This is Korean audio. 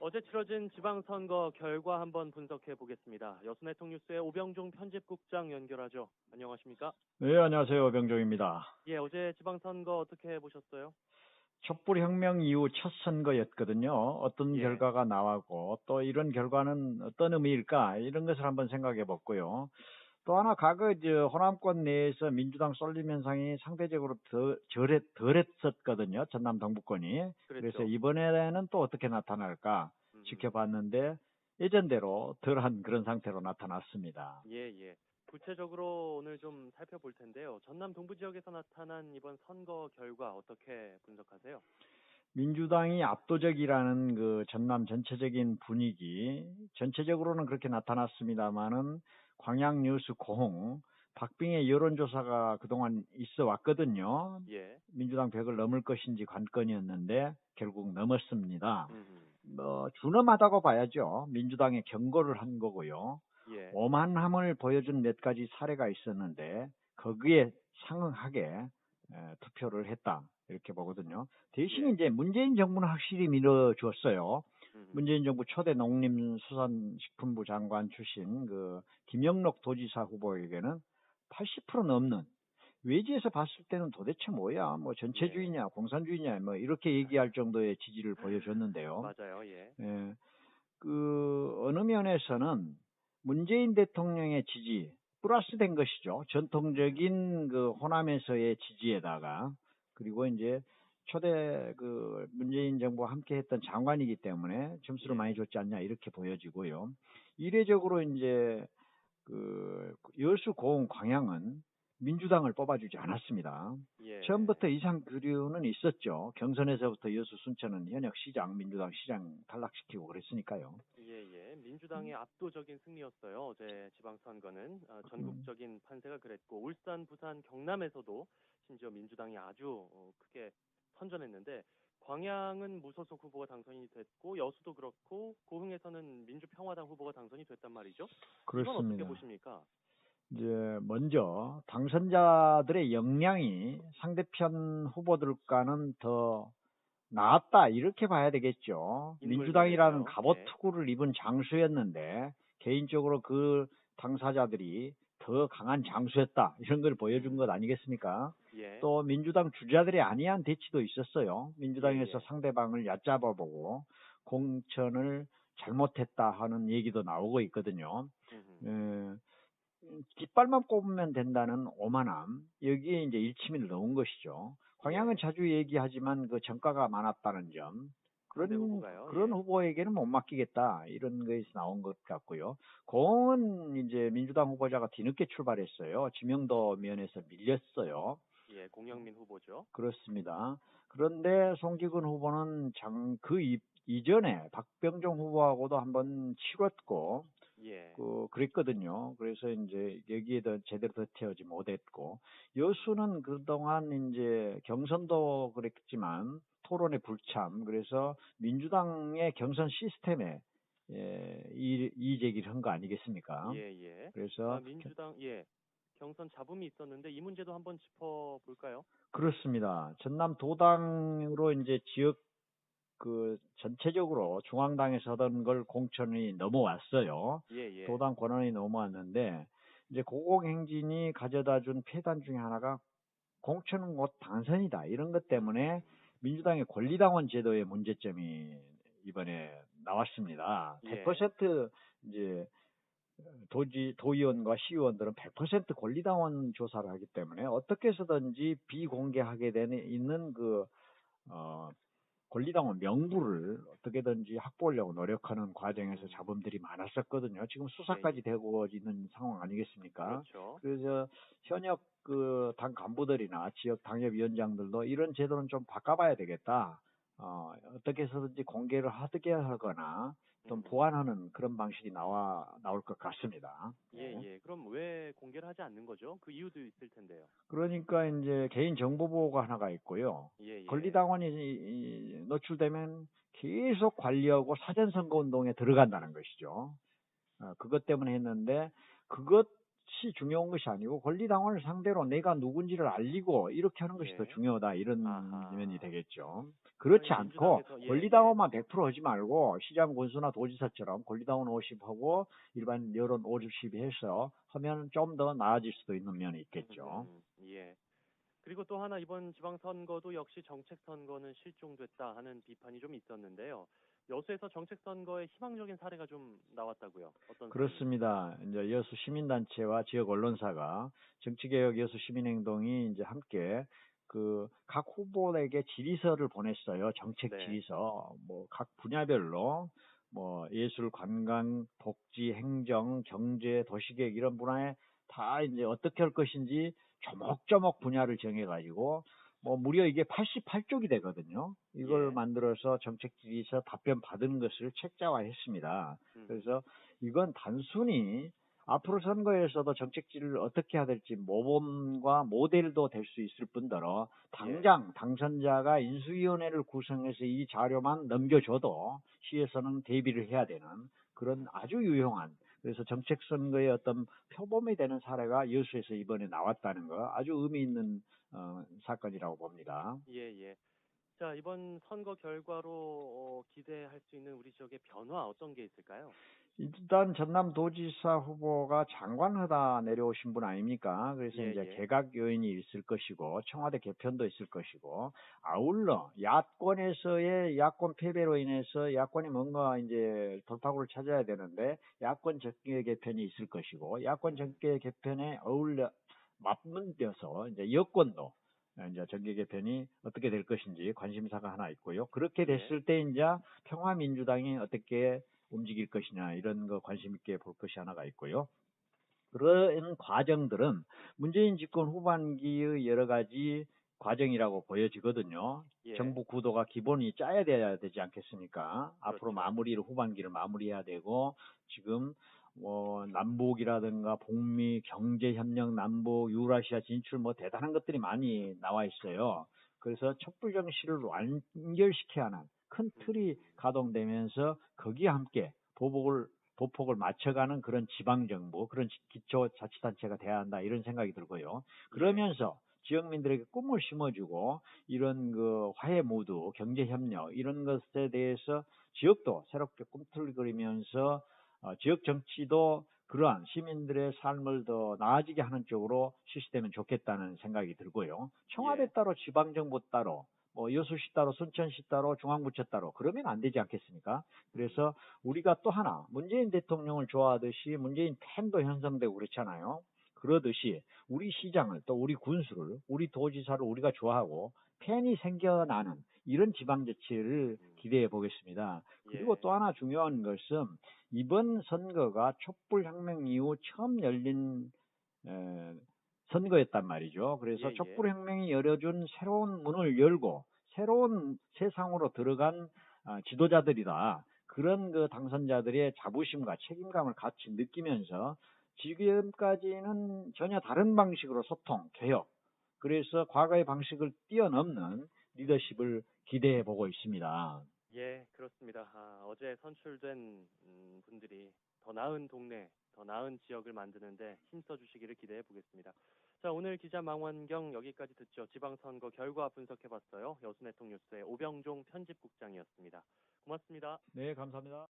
어제 치러진 지방선거 결과 한번 분석해 보겠습니다. 여수네통뉴스의 오병종 편집국장 연결하죠. 안녕하십니까? 네, 안녕하세요. 병종입니다. 예, 어제 지방선거 어떻게 보셨어요? 촛불혁명 이후 첫 선거였거든요. 어떤 예, 결과가 나왔고 또 이런 결과는 어떤 의미일까 이런 것을 한번 생각해 봤고요. 또 하나 과거 호남권 내에서 민주당 쏠림 현상이 상대적으로 덜했었거든요. 전남 동부권이. 그래서 그랬죠. 이번에는 또 어떻게 나타날까 음, 지켜봤는데 예전대로 덜한 그런 상태로 나타났습니다. 예, 예. 구체적으로 오늘 좀 살펴볼 텐데요. 전남 동부 지역에서 나타난 이번 선거 결과 어떻게 분석하세요? 민주당이 압도적이라는 그 전남 전체적인 분위기, 전체적으로는 그렇게 나타났습니다만은 광양 뉴스 고흥, 박빙의 여론조사가 그동안 있어 왔거든요. 예, 민주당 100을 넘을 것인지 관건이었는데 결국 넘었습니다. 음, 준엄하다고 봐야죠. 민주당에 경고를 한 거고요. 예, 오만함을 보여준 몇 가지 사례가 있었는데 거기에 상응하게 투표를 했다 이렇게 보거든요. 대신 예, 이제 문재인 정부는 확실히 밀어주었어요. 음, 문재인 정부 초대 농림수산식품부 장관 출신 그 김영록 도지사 후보에게는 80% 넘는, 외지에서 봤을 때는 도대체 뭐야, 뭐 예, 전체주의냐 공산주의냐 뭐 이렇게 얘기할 정도의 지지를 보여줬는데요. 맞아요. 예, 예, 그 어느 면에서는 문재인 대통령의 지지 플러스된 것이죠. 전통적인 그 호남에서의 지지에다가, 그리고 이제 초대 그 문재인 정부와 함께 했던 장관이기 때문에 점수를 많이 예, 줬지 않냐 이렇게 보여지고요. 이례적으로 이제 그 여수 고흥 광양은 민주당을 뽑아주지 않았습니다. 예. 처음부터 이상 그류는 있었죠. 경선에서부터 여수 순천은 현역 시장, 민주당 시장 탈락시키고 그랬으니까요. 예, 예. 민주당의 압도적인 승리였어요. 어제 지방선거는 음, 전국적인 판세가 그랬고 울산, 부산, 경남에서도 심지어 민주당이 아주 크게 선전했는데 광양은 무소속 후보가 당선이 됐고 여수도 그렇고 고흥에서는 민주평화당 후보가 당선이 됐단 말이죠. 이건 어떻게 그렇습니다. 보십니까? 이제 먼저 당선자들의 역량이 상대편 후보들과는 더 나았다 이렇게 봐야 되겠죠. 인물 민주당이라는 면에서요. 갑옷 예, 투구를 입은 장수였는데 개인적으로 그 당사자들이 더 강한 장수였다 이런 걸 보여준 것 음, 아니겠습니까? 예, 또 민주당 주자들의 안이한 대치도 있었어요. 예, 민주당에서 예. 상대방을 얕잡아보고 공천을 잘못했다 하는 얘기도 나오고 있거든요. 음, 에, 깃발만 꼽으면 된다는 오만함, 여기에 이제 일치미를 넣은 것이죠. 광양은 예. 자주 얘기하지만 그 정가가 많았다는 점, 상대 그런 후보가요. 그런 예, 후보에게는 못 맡기겠다 이런 거에서 나온 것 같고요. 공은 이제 민주당 후보자가 뒤늦게 출발했어요. 지명도 면에서 밀렸어요. 예. 공영민 후보죠. 그렇습니다. 그런데 송기근 후보는 이전에 박병종 후보하고도 한번 치렀고 예, 그랬거든요. 그래서 이제 여기에 더 제대로 덧태우지 못했고, 여수는 그동안 이제 경선도 그랬지만 토론의 불참, 그래서 민주당의 경선 시스템에 이의제기를 한 거 아니겠습니까? 예, 예. 그래서 민주당, 예. 경선 잡음이 있었는데 이 문제도 한번 짚어볼까요? 그렇습니다. 전남 도당으로 이제 지역 그 전체적으로 중앙당에서 하던 걸 공천이 넘어왔어요. 예, 예. 도당 권한이 넘어왔는데 이제 고공행진이 가져다 준 폐단 중에 하나가 공천은 곧 당선이다. 이런 것 때문에 음, 민주당의 권리당원 제도의 문제점이 이번에 나왔습니다. 예. 100% 이제 도의원과 시의원들은 100% 권리당원 조사를 하기 때문에 어떻게 해서든지 비공개하게 되는 있는 어, 권리당원 명부를 어떻게든지 확보하려고 노력하는 과정에서 음, 잡음들이 많았었거든요. 지금 예, 수사까지 예. 되고 있는 상황 아니겠습니까? 그렇죠. 그래서 현역 그 당 간부들이나 지역 당협위원장들도 이런 제도는 좀 바꿔봐야 되겠다. 어떻게 해서든지 공개를 하게 하거나 좀 음, 보완하는 그런 방식이 나올 것 같습니다. 예, 네. 예. 그럼 왜 공개를 하지 않는 거죠? 그 이유도 있을 텐데요. 그러니까 이제 개인정보보호가 하나가 있고요. 예, 예. 권리당원이 노출되면 계속 관리하고 사전선거운동에 들어간다는 것이죠. 그것 때문에 했는데 그것이 중요한 것이 아니고 권리당원을 상대로 내가 누군지를 알리고 이렇게 하는 것이 더 예. 중요하다 이런 면이 아하. 되겠죠. 그렇지 아니, 않고 민주당에서 예. 권리당원만 100% 하지 말고 시장 군수나 도지사처럼 권리당원 50하고 일반 여론 50, 12 해서 하면 좀 더 나아질 수도 있는 면이 있겠죠. 예. 그리고 또 하나 이번 지방선거도 역시 정책선거는 실종됐다 하는 비판이 좀 있었는데요. 여수에서 정책선거에 희망적인 사례가 좀 나왔다고요. 어떤 사례입니까? 그렇습니다. 이제 여수 시민단체와 지역 언론사가 정치개혁 여수 시민행동이 이제 함께 그 각 후보에게 질의서를 보냈어요. 정책 네. 질의서. 뭐 각 분야별로 뭐 예술, 관광, 복지, 행정, 경제, 도시계획 이런 분야에 다 이제 어떻게 할 것인지 조목조목 분야를 정해가지고 뭐 무려 이게 88쪽이 되거든요. 이걸 예. 만들어서 정책 질의서 답변 받은 것을 책자화했습니다. 음. 그래서 이건 단순히 앞으로 선거에서도 정책지를 어떻게 해야 될지 모범과 모델도 될 수 있을 뿐더러 예. 당장 당선자가 인수위원회를 구성해서 이 자료만 넘겨줘도 시에서는 대비를 해야 되는 그런 아주 유용한 그래서 정책 선거의 어떤 표범이 되는 사례가 여수에서 이번에 나왔다는 거 아주 의미 있는 사건이라고 봅니다. 예, 예. 자, 이번 선거 결과로 기대할 수 있는 우리 지역의 변화 어떤 게 있을까요? 일단 전남도지사 후보가 장관하다 내려오신 분 아닙니까? 그래서 예, 이제 예. 개각 요인이 있을 것이고 청와대 개편도 있을 것이고 아울러 야권에서의 야권 패배로 인해서 야권이 뭔가 이제 돌파구를 찾아야 되는데 야권 정계 개편이 있을 것이고 야권 정계 개편에 어울려 맞물려서 이제 여권도 이제 정계 개편이 어떻게 될 것인지 관심사가 하나 있고요. 그렇게 예. 됐을 때 이제 평화민주당이 어떻게 움직일 것이냐 이런 거 관심 있게 볼 것이 하나가 있고요. 그런 과정들은 문재인 집권 후반기의 여러 가지 과정이라고 보여지거든요. 예. 정부 구도가 기본이 짜야 돼야 되지 않겠습니까? 앞으로 그렇죠. 후반기를 마무리해야 되고 지금 뭐 남북이라든가 북미 경제협력, 남북 유라시아 진출 뭐 대단한 것들이 많이 나와 있어요. 그래서 촛불 정치를 완결시켜야 하는 큰 틀이 가동되면서 거기에 함께 보폭을 맞춰가는 그런 지방정부, 그런 기초자치단체가 돼야 한다 이런 생각이 들고요. 예. 그러면서 지역민들에게 꿈을 심어주고 이런 그 화해 모드, 경제협력 이런 것에 대해서 지역도 새롭게 꿈틀거리면서 지역 정치도 그러한 시민들의 삶을 더 나아지게 하는 쪽으로 실시되면 좋겠다는 생각이 들고요. 청와대 예. 따로 지방정부 따로 뭐 여수시 따로 순천시 따로 중앙부처 따로 그러면 안 되지 않겠습니까? 그래서 우리가 또 하나 문재인 대통령을 좋아하듯이 문재인 팬도 형성되고 그렇잖아요. 그러듯이 우리 시장을 또 우리 군수를 우리 도지사를 우리가 좋아하고 팬이 생겨나는 이런 지방자치를 기대해 보겠습니다. 그리고 예. 또 하나 중요한 것은 이번 선거가 촛불혁명 이후 처음 열린 에, 선거였단 말이죠. 예, 그래서 예. 촛불혁명이 열어준 새로운 문을 열고 새로운 세상으로 들어간 지도자들이다. 그런 그 당선자들의 자부심과 책임감을 같이 느끼면서 지금까지는 전혀 다른 방식으로 소통, 개혁, 그래서 과거의 방식을 뛰어넘는 리더십을 기대해 보고 있습니다. 예, 그렇습니다. 어제 선출된 분들이 더 나은 동네, 더 나은 지역을 만드는데 힘써 주시기를 기대해 보겠습니다. 자, 오늘 기자 망원경 여기까지 듣죠. 지방선거 결과 분석해 봤어요. 여수네통뉴스의 오병종 편집국장이었습니다. 고맙습니다. 네, 감사합니다.